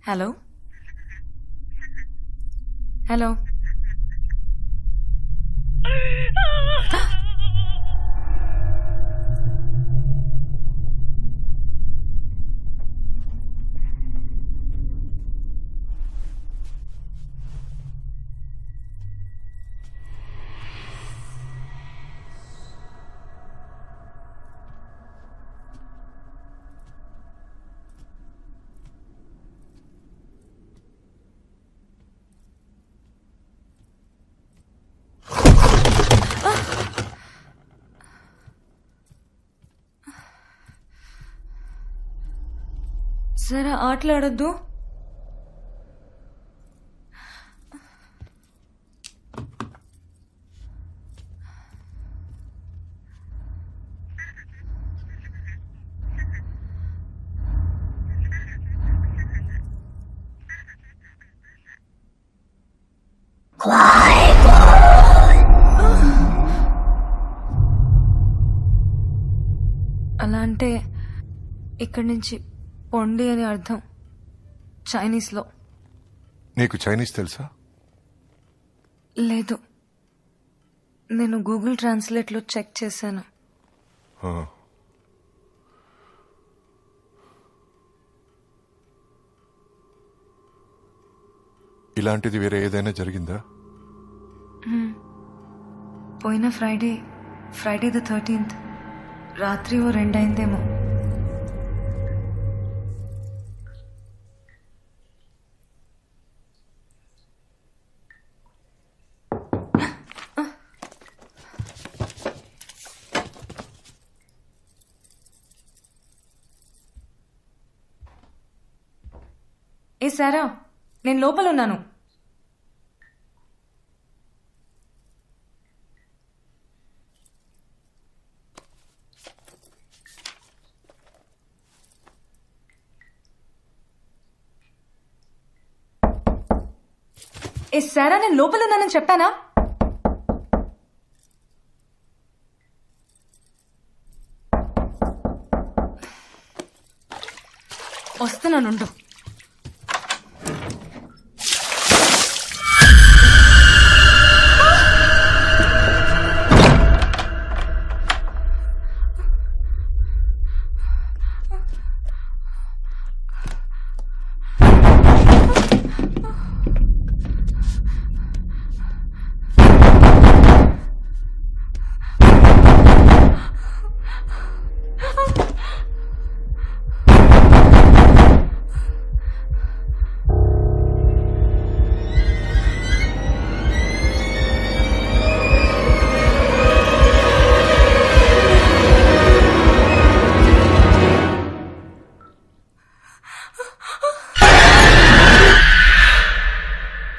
Hello hello సరే ఆటలాడొద్దు. అలా అంటే ఇక్కడి నుంచి పొండి అని అర్థం చైనీస్ లో. నీకు చైనీస్ తెలుసా? లేదు, నేను గూగుల్ ట్రాన్స్లేట్ లో చెక్ చేశాను. ఇలాంటిది వేరే ఏదైనా జరిగిందా? పోయిన ఫ్రైడే ద 13th రాత్రి 2 అయిందేమో. ఏ సారా, నేను లోపల ఉన్నాను. ఏ సారా, నేను లోపల ఉన్నానని చెప్పానా? వస్తున్నానుండు.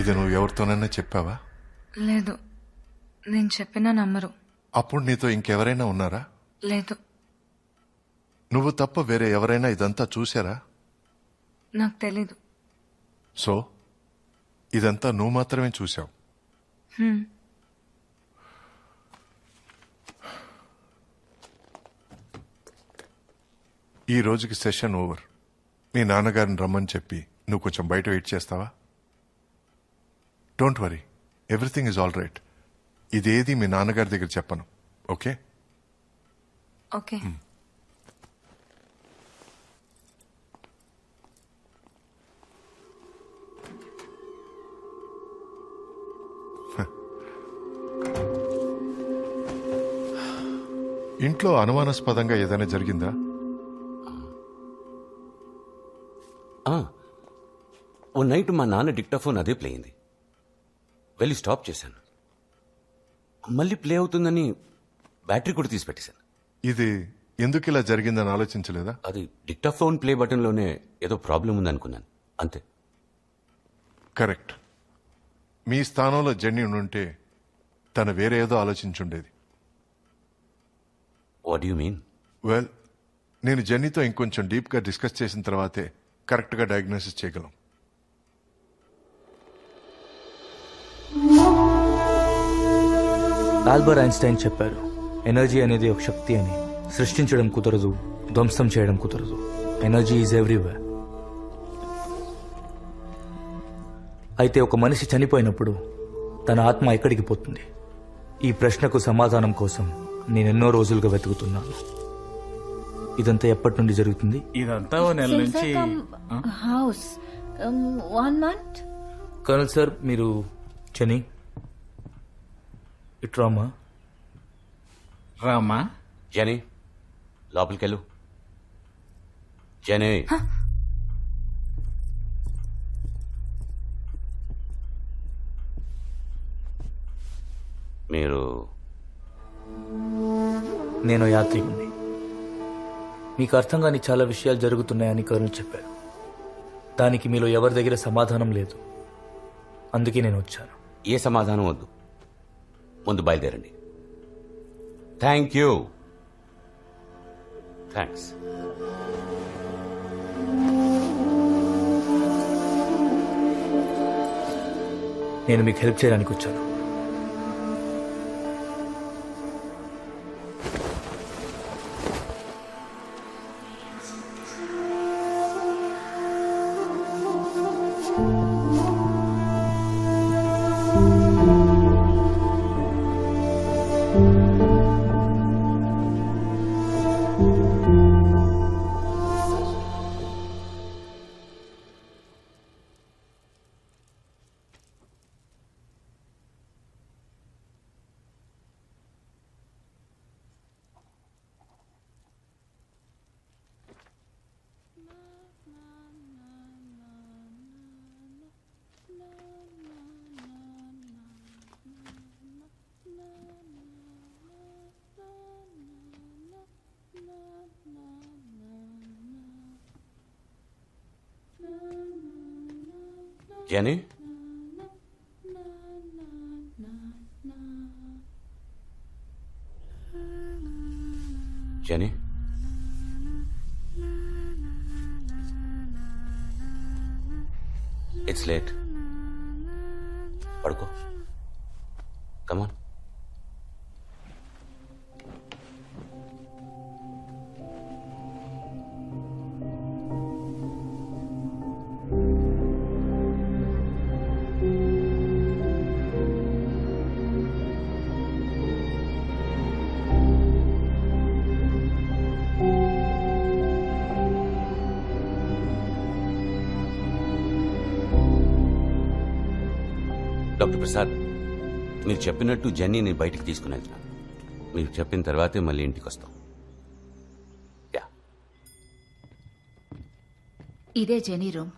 ఇది నువ్వు ఎవరితోనైనా చెప్పావా? లేదు, నేను చెప్పినా నమ్మరు. అప్పుడు నీతో ఇంకెవరైనా ఉన్నారా? లేదు. నువ్వు తప్ప వేరే ఎవరైనా ఇదంతా చూశారా? నాకు తెలీదు. సో ఇదంతా నువ్వు మాత్రమే చూశావు. ఈ రోజుకి సెషన్ ఓవర్. మీ నాన్నగారిని రమ్మని చెప్పి నువ్వు కొంచెం బయట వెయిట్ చేస్తావా? Don't worry, everything is all right. ఇదేది మీ నాన్నగారి దగ్గర చెప్పను, ఓకే? ఓకే. ఇంట్లో అనుమానాస్పదంగా ఏదైనా జరిగిందా? ఓ నైట్ మా నాన్న డిక్టాఫోన్ అదే ప్లే అయింది. వెళ్ళి స్టాప్ చేశాను. మళ్ళీ ప్లే అవుతుందని బ్యాటరీ కూడా తీసి పెట్టేశాను. ఇది ఎందుకు ఇలా జరిగిందని ఆలోచించలేదా? అది డిక్టాఫోన్ ప్లే బటన్లోనే ఏదో ప్రాబ్లం ఉందనుకున్నాను, అంతే. కరెక్ట్. మీ స్థానంలో జెన్నీ ఉంటే తను వేరే ఏదో ఆలోచించుండేది. What you mean? వెల్, నేను జెన్నీతో ఇంకొంచెం డీప్గా డిస్కస్ చేసిన తర్వాతే కరెక్ట్గా డయాగ్నోసిస్ చేయగలం. ఆల్బర్ట్ ఐన్స్టైన్ చెప్పారు, ఎనర్జీ అనేది ఒక శక్తి అని. సృష్టించడం కుదరదు, ధ్వంసం చేయడం కుదరదు. Energy is everywhere. అయితే ఒక మనిషి చనిపోయినప్పుడు తన ఆత్మ ఎక్కడికి పోతుంది? ఈ ప్రశ్నకు సమాధానం కోసం నేను ఎన్నో రోజులుగా వెతుకుతున్నాను. ఇదంతా ఎప్పటి నుండి జరుగుతుంది? ఇదంతా ఓ నెల నుంచి హౌస్ 1 month. కర్నల్ సార్, మీరు చని ఇట్రామా? రామా. జెనీ లోపలికెళ్ళు. జెనీ మీరు నేను యాత్రికుణ్ణి. మీకు అర్థం కాని చాలా విషయాలు జరుగుతున్నాయని కర్నల్ చెప్పారు. దానికి మీలో ఎవరి దగ్గర సమాధానం లేదు. అందుకే నేను వచ్చాను. ఏ సమాధానం వద్దు, ముందు బయలుదేరండి. Thank you. థ్యాంక్స్. నేను మీకు హెల్ప్ చేయడానికి వచ్చాను. Genie genie it's late. పడుకో. కమాన్. డాక్టర్ ప్రసాద్, మీరు చెప్పినట్టు జెన్నీని బయటికి తీసుకుని వెళ్తున్నాను. మీరు చెప్పిన తర్వాతే మళ్ళీ ఇంటికి వస్తాం. యా. ఇదే జెనీ రూమ్.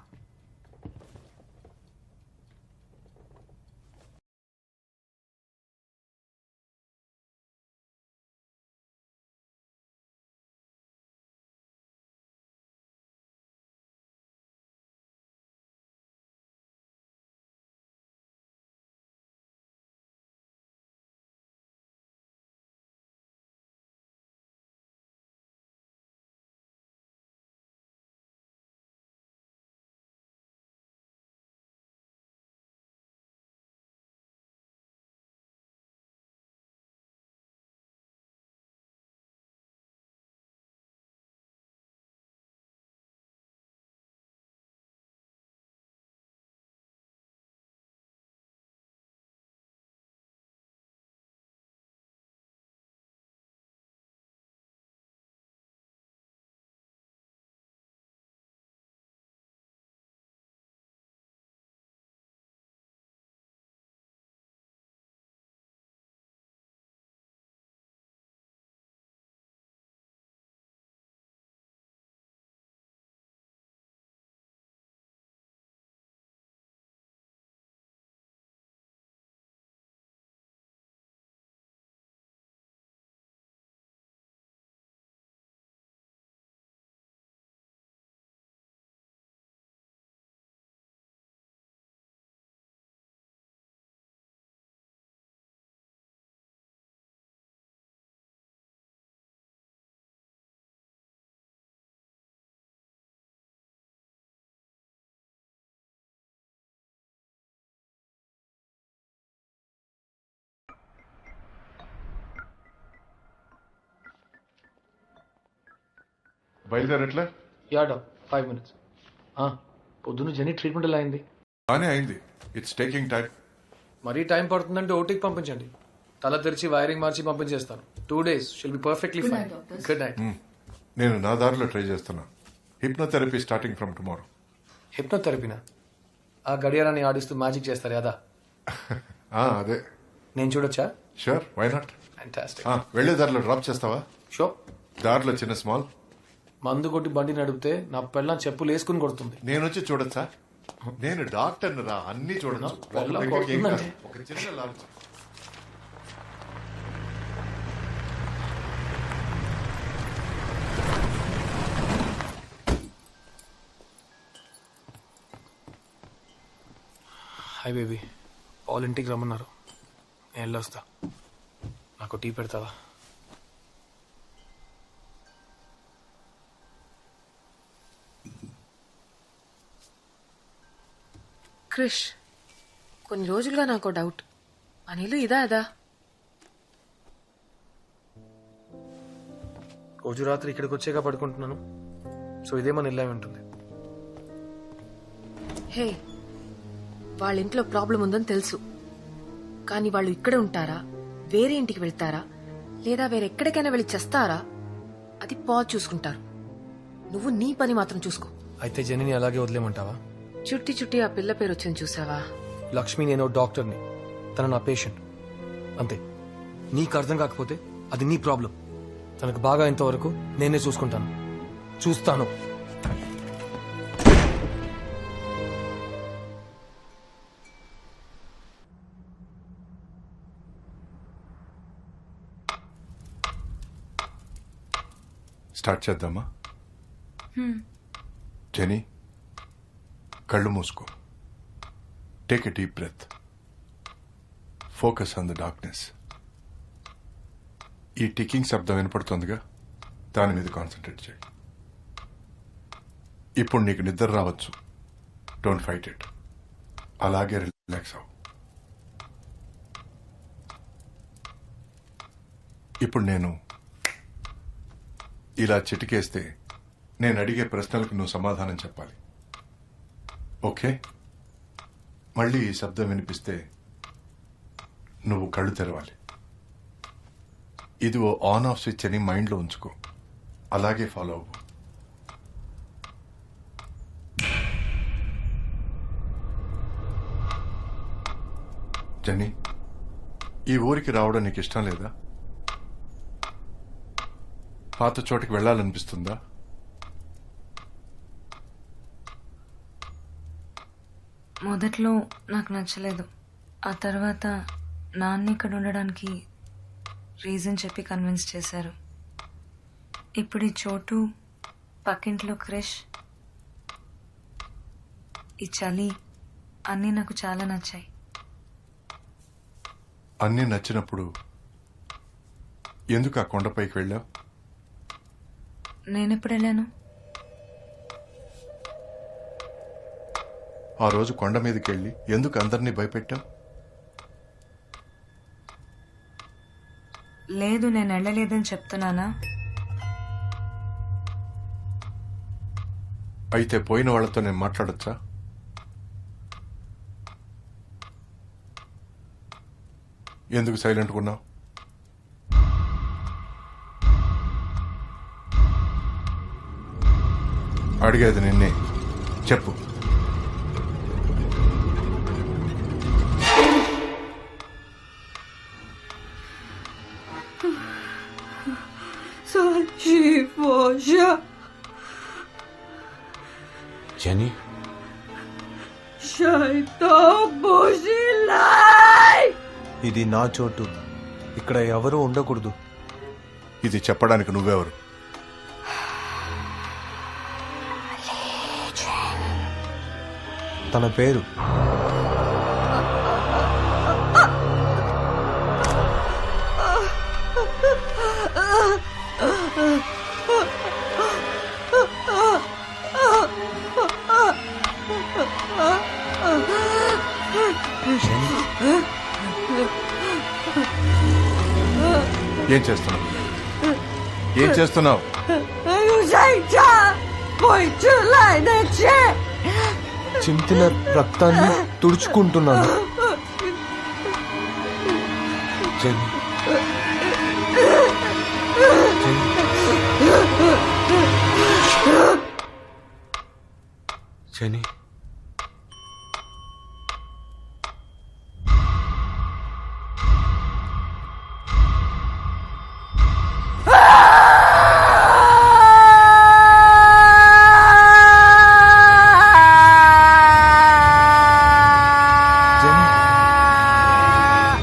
బయలుదేరట్లే? Yeah doc, 5 minutes. పొద్దున్న జెనీ ట్రీట్మెంట్ ఎలా అయింది? బానే అయింది. It's taking time. మరీ టైం పడుతుందంటే ఓటీకి పంపించండి. తల తెరిచి వైరింగ్ మార్చి పంపించేస్తాను. 2 days shall be perfectly fine. Good night. నేను నా దారిలో ట్రై చేస్తున్నా. Hypnotherapy starting from tomorrow. హిప్నోథెరపీనా? ఆ గడియారాన్ని ఆడిస్తూ మ్యాజిక్ చేస్తారు కదా. అదే. నేను చూడొచ్చా? Sure, why not. ఫ్యాంటాస్టిక్. వెళ్లే దారిలో డ్రాప్ చేస్తావా? షో. దారిలో చిన్న స్మాల్. మందు కొట్టి బండి నడిపితే నా పెళ్ళం చెప్పులు వేసుకుని కొడుతుంది. నేను వచ్చి చూడొచ్చా? నేను డాక్టర్ రా, అన్ని చూడొచ్చు. పెళ్ళం కొడుతుందంటే. ఒక చిన్న లాంచ్. హాయ్ బేబీ, పాల్ ఇంటికి రమ్మన్నారు. నేను వెళ్ళొస్తా. నాకు టీ పెడతావా? క్రిష్, కొన్ని రోజులుగా నాకు డౌట్. అనిలు ఇదా అదా? రోజు రాత్రి ఇక్కడికి వచ్చాక పడుకుంటున్నాను. సో ఇదే మన ఇల్లా ఉంటుంది. హే, వాళ్ళ ఇంట్లో ప్రాబ్లం ఉందని తెలుసు, కానీ వాళ్ళు ఇక్కడే ఉంటారా, వేరే ఇంటికి వెళ్తారా, లేదా వేరెక్కడికైనా వెళ్ళి చేస్తారా? అది పాజ్ చూసుకుంటారు. నువ్వు నీ పని మాత్రం చూసుకో. అయితే జెనీని అలాగే వదిలేమంటావా? చుట్టి చుట్టి ఆ పిల్ల పేరు వచ్చింది చూసావా? లక్ష్మి, నేను డాక్టర్ని, తన నా పేషెంట్. అంతే. నీకు అర్థం కాకపోతే అది నీ ప్రాబ్లం. తనకు బాగా ఇంతవరకు నేనే చూసుకుంటాను, చూస్తాను. స్టార్ట్ చేద్దామా? జెనీ, కళ్ళు మూసుకో. Take a deep breath. Focus on the darkness. ఈ టికింగ్ శబ్దం వినపడుతుందిగా, దాని మీద కాన్సన్ట్రేట్ చేయి. ఇప్పుడు నీకు నిద్ర రావచ్చు. Don't fight it. అలాగే రిలాక్స్ అవ్వు. ఇప్పుడు నేను ఇలా చిటికేస్తే నేను అడిగే ప్రశ్నలకు నువ్వు సమాధానం చెప్పాలి. ఓకే? మళ్ళీ ఈ శబ్దం వినిపిస్తే నువ్వు కళ్ళు తెరవాలి. ఇది ఓ ఆన్ ఆఫ్ స్విచ్ అని మైండ్లో ఉంచుకో. అలాగే ఫాలో అవ్వు. జని, ఈ ఊరికి రావడం నీకు ఇష్టం లేదా? పాత చోటికి వెళ్ళాలనిపిస్తుందా? మొదట్లో నాకు నచ్చలేదు. ఆ తర్వాత నాన్న ఇక్కడ ఉండడానికి రీజన్ చెప్పి కన్విన్స్ చేశారు. ఇప్పుడు ఈ చోటు, పక్కింట్లో క్రిష్, ఈ చలి అన్నీ నాకు చాలా నచ్చాయి. అన్నీ నచ్చినప్పుడు ఎందుకు ఆ కొండపైకి వెళ్ళావు? నేనెప్పుడు వెళ్ళాను? ఆ రోజు కొండ మీదకి వెళ్ళి ఎందుకు అందరినీ భయపెట్టావు? లేదు, నేను వెళ్ళలేదని చెప్తున్నానా? అయితే పోయిన వాళ్ళతో నేను మాట్లాడొచ్చా? ఎందుకు సైలెంట్గా ఉన్నావు? అడిగేది నిన్నే, చెప్పు. జెనీ, ఇది నా చోటు. ఇక్కడ ఎవరు ఉండకూడదు. ఇది చెప్పడానికి నువ్వెవరు? తన పేరు ఏం చేస్తున్నావు? ఏం చేస్తున్నావు? చింతిన రక్తాన్ని తుడుచుకుంటున్నాను. Jenny Jenny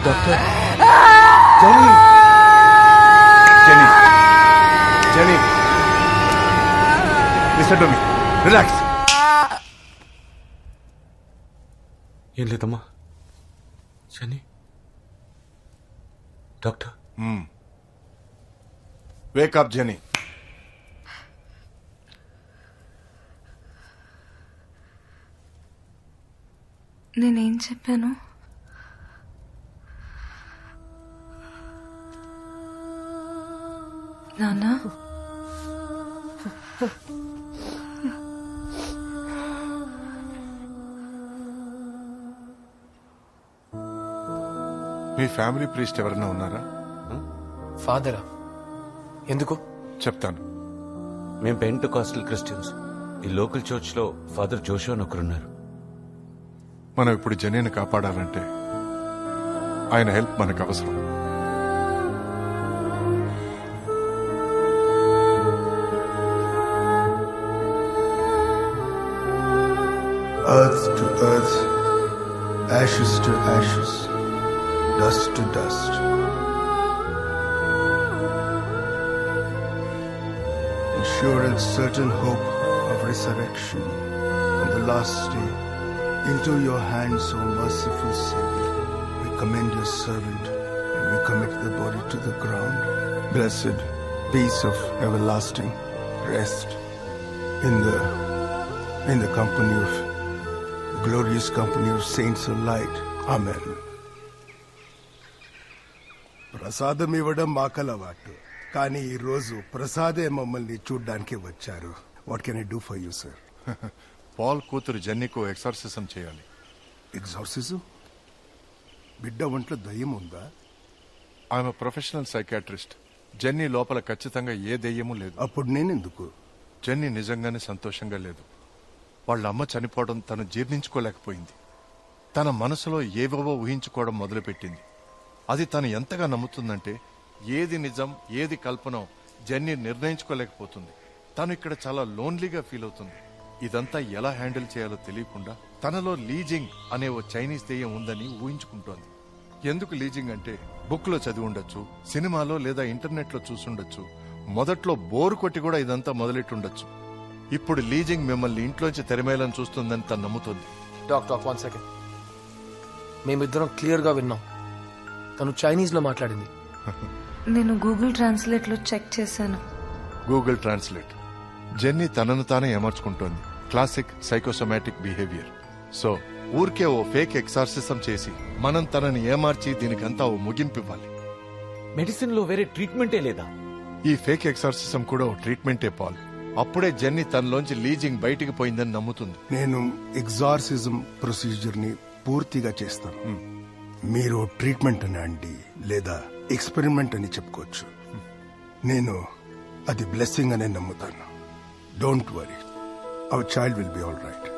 doctor Jenny Jenny Jenny listen to me relax. ఏం లేదమ్మా. Jenny doctor wake up Jenny. నేనేం చెప్పాను? నానా మీ ఫ్యామిలీ ప్రీస్ట్ ఎవరైనా ఉన్నారా? ఫాదరా? ఎందుకు? చెప్తాను. మేము పెంటెకాస్టల్ క్రిస్టియన్స్. ఈ లోకల్ చర్చ్ లో ఫాదర్ జోషో అని ఒకరున్నారు. మనం ఇప్పుడు జెన్నీని కాపాడాలంటే ఆయన హెల్ప్ మనకు అవసరం. Earth to earth, ashes to ashes, dust to dust. Sure and certain hope of resurrection on the last day. Into your hands, O merciful Savior, we commend your servant and we commit the body to the ground. Blessed peace of everlasting rest in the company of glorious company of saints of light. Amen. ప్రసాదం ఇవ్వడం మాకలవాటు, కానీ ఈ రోజు ప్రసాదే మమ్మల్ని చూడ్డానికి వచ్చారు. What can I do for you sir? Paul కూతురు జెన్నీకు ఎక్సర్సిజం చేయాలి. ఎగ్జార్సిజం? బిడ్డ ఒంట్లో దయ్యం ఉందా? ఆమె ప్రొఫెషనల్ సైకాట్రిస్ట్. జెన్నీ లోపల ఖచ్చితంగా ఏ దెయ్యమూ లేదు. అప్పుడు నేనెందుకు? జెన్నీ నిజంగానే సంతోషంగా లేదు. వాళ్ళ అమ్మ చనిపోవడం తను జీర్ణించుకోలేకపోయింది. తన మనసులో ఏవేవో ఊహించుకోవడం మొదలుపెట్టింది. అది తను ఎంతగా నమ్ముతుందంటే ఏది నిజం ఏది కల్పనో జెన్నీ నిర్ణయించుకోలేకపోతుంది. తను ఇక్కడ చాలా లోన్లీగా ఫీల్ అవుతుంది. ఇదంతా ఎలా హ్యాండిల్ చేయాలో తెలియకుండా తనలో లీజింగ్ అనే ఓ చైనీస్ దెయ్యం ఉందని ఊహించుకుంటోంది. ఎందుకు లీజింగ్ అంటే బుక్ లో చదివి ఉండొచ్చు, సినిమాలో లేదా ఇంటర్నెట్ లో చూసుండొచ్చు. మొదట్లో బోరు కొట్టి కూడా ఇదంతా మొదలెట్టుండొచ్చు. ఇప్పుడు లీజింగ్ మిమ్మల్ని ఇంట్లోంచి తెరమేయాలని చూస్తుందని తను నమ్ముతుంది. Doctor 1 second. మేమిద్దరం క్లియర్ గా విన్నాం. తను చైనీస్ లో మాట్లాడింది. నేను గూగుల్ ట్రాన్స్లేట్ లో చెక్ చేశాను. Google translate. జెన్నీ తనను తానే ఏమర్చుకుంటోంది. Classic psychosomatic behaviour. సో ఊరికే ఓ ఫేక్ ఎక్సార్సిజం చేసి మనం తనని ఏమార్చి దీనికంతా ఓ ముగింపివ్వాలి. మెడిసిన్ లో వేరే ట్రీట్మెంటే లేదా? ఈ ఫేక్ ఎక్సార్సిజం కూడా ఓ ట్రీట్మెంటే పాల్. అప్పుడే జెన్నీ తనలోంచి లీజింగ్ బయటికి పోయిందని నమ్ముతుంది. నేను ఎగ్జార్సిజం ప్రొసీజర్ ని పూర్తిగా చేస్తాను. మీరు ట్రీట్మెంట్ అని అండి లేదా ఎక్స్పెరిమెంట్ అని చెప్పుకోవచ్చు. నేను అది బ్లెస్సింగ్ అనే నమ్ముతాను. Don't worry, our child will be all right.